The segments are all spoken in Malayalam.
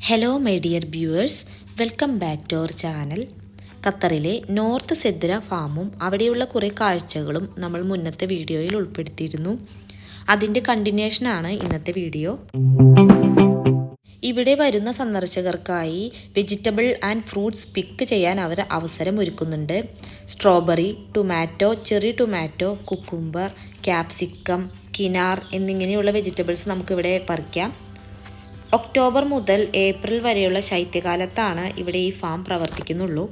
Hello my dear viewers, welcome back to our channel. ഖത്തറിലെ നോർത്ത് സെദ്ര ഫാമും അവിടെയുള്ള കുറേ കാഴ്ചകളും നമ്മൾ മുന്നത്തെ വീഡിയോയിൽ ഉൾപ്പെടുത്തിയിരുന്നു. അതിൻ്റെ കണ്ടിന്യൂഷനാണ് ഇന്നത്തെ വീഡിയോ. ഇവിടെ വരുന്ന സന്ദർശകർക്കായി വെജിറ്റബിൾ ആൻഡ് ഫ്രൂട്ട്സ് പിക്ക് ചെയ്യാൻ അവർ അവസരം ഒരുക്കുന്നുണ്ട്. Strawberry, tomato, cherry tomato, cucumber, capsicum, കിനാർ എന്നിങ്ങനെയുള്ള വെജിറ്റബിൾസ് നമുക്കിവിടെ പറിക്കാം. ഒക്ടോബർ മുതൽ ഏപ്രിൽ വരെയുള്ള ശൈത്യകാലത്താണ് ഇവിടെ ഈ ഫാം പ്രവർത്തിക്കുന്നുള്ളൂ.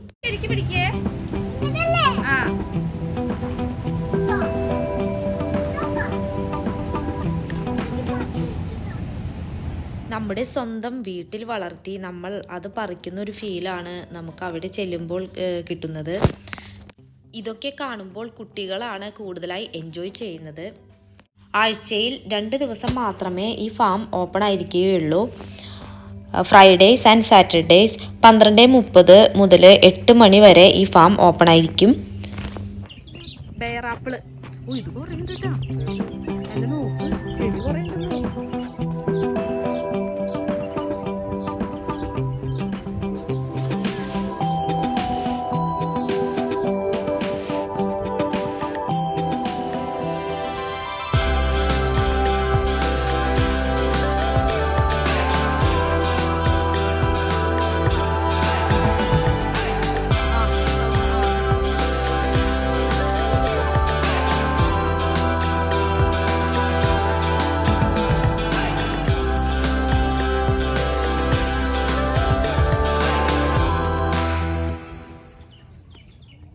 നമ്മുടെ സ്വന്തം വീട്ടിൽ വളർത്തി നമ്മൾ അത് പറിക്കുന്ന ഒരു ഫീലാണ് നമുക്ക് അവിടെ ചെല്ലുമ്പോൾ കിട്ടുന്നത്. ഇതൊക്കെ കാണുമ്പോൾ കുട്ടികളാണ് കൂടുതലായി എൻജോയ് ചെയ്യുന്നത്. ആഴ്ചയിൽ 2 ദിവസം മാത്രമേ ഈ ഫാം ഓപ്പൺ ആയിരിക്കുകയുള്ളൂ. ഫ്രൈഡേയ്സ് ആൻഡ് സാറ്റർഡേയ്സ് 12:30 മുതൽ 8 മണി വരെ ഈ ഫാം ഓപ്പൺ ആയിരിക്കും. ബേറാപ്പിള് ഇത് കുറേ ഉണ്ട് കേട്ടോ. അല്ല നോക്ക്, ചെടി കുറേ ഉണ്ട്.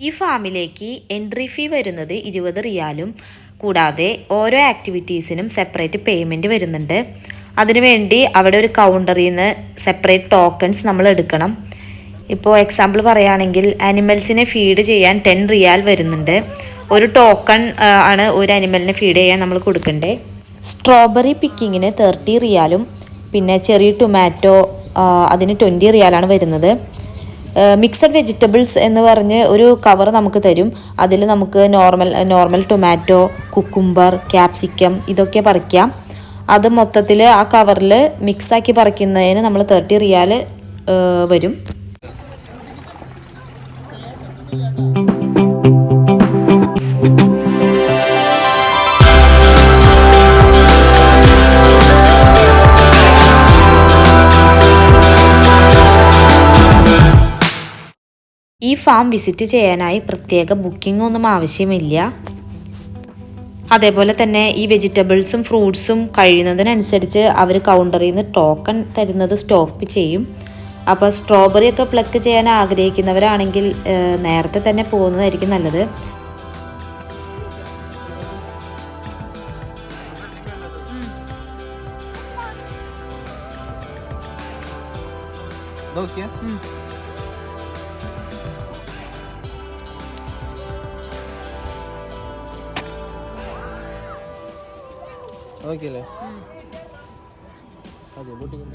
ഈ ഫാമിലേക്ക് എൻട്രി ഫീ വരുന്നത് 20 റിയാലും കൂടാതെ ഓരോ ആക്ടിവിറ്റീസിനും സെപ്പറേറ്റ് പേയ്മെൻറ്റ് വരുന്നുണ്ട്. അതിനുവേണ്ടി അവിടെ ഒരു കൗണ്ടറിൽ നിന്ന് സെപ്പറേറ്റ് ടോക്കൺസ് നമ്മൾ എടുക്കണം. ഇപ്പോൾ എക്സാമ്പിൾ പറയുകയാണെങ്കിൽ ആനിമൽസിനെ ഫീഡ് ചെയ്യാൻ 10 റിയാൽ വരുന്നുണ്ട്. ഒരു ടോക്കൺ ആണ് ഒരു ആനിമലിനെ ഫീഡ് ചെയ്യാൻ നമ്മൾ കൊടുക്കണ്ടേ. സ്ട്രോബെറി പിക്കിങ്ങിന് 30 റിയാലും പിന്നെ ചെറി ടൊമാറ്റോ അതിന് 20 റിയാലാണ് വരുന്നത്. മിക്സഡ് വെജിറ്റബിൾസ് എന്ന് പറഞ്ഞ് ഒരു കവർ നമുക്ക് തരും. അതിൽ നമുക്ക് നോർമൽ ടൊമാറ്റോ, കുക്കുംബർ, ക്യാപ്സിക്കം ഇതൊക്കെ പറിക്കാം. അത് മൊത്തത്തിൽ ആ കവറിൽ മിക്സാക്കി പറിക്കുന്നതിന് നമ്മൾ 30 റിയാൽ വരും. ഈ ഫാം വിസിറ്റ് ചെയ്യാനായി പ്രത്യേക ബുക്കിംഗ് ഒന്നും ആവശ്യമില്ല. അതേപോലെ തന്നെ ഈ വെജിറ്റബിൾസും ഫ്രൂട്ട്സും കഴിയുന്നതിനനുസരിച്ച് അവർ കൗണ്ടറിൽ നിന്ന് ടോക്കൺ തരുന്നത് സ്റ്റോപ്പ് ചെയ്യും. അപ്പോൾ സ്ട്രോബെറി ഒക്കെ പ്ലക്ക് ചെയ്യാൻ ആഗ്രഹിക്കുന്നവരാണെങ്കിൽ നേരത്തെ തന്നെ പോകുന്നതായിരിക്കും നല്ലത്. ഓക്കെ അല്ലേ? അതെ ബോട്ടിങ്.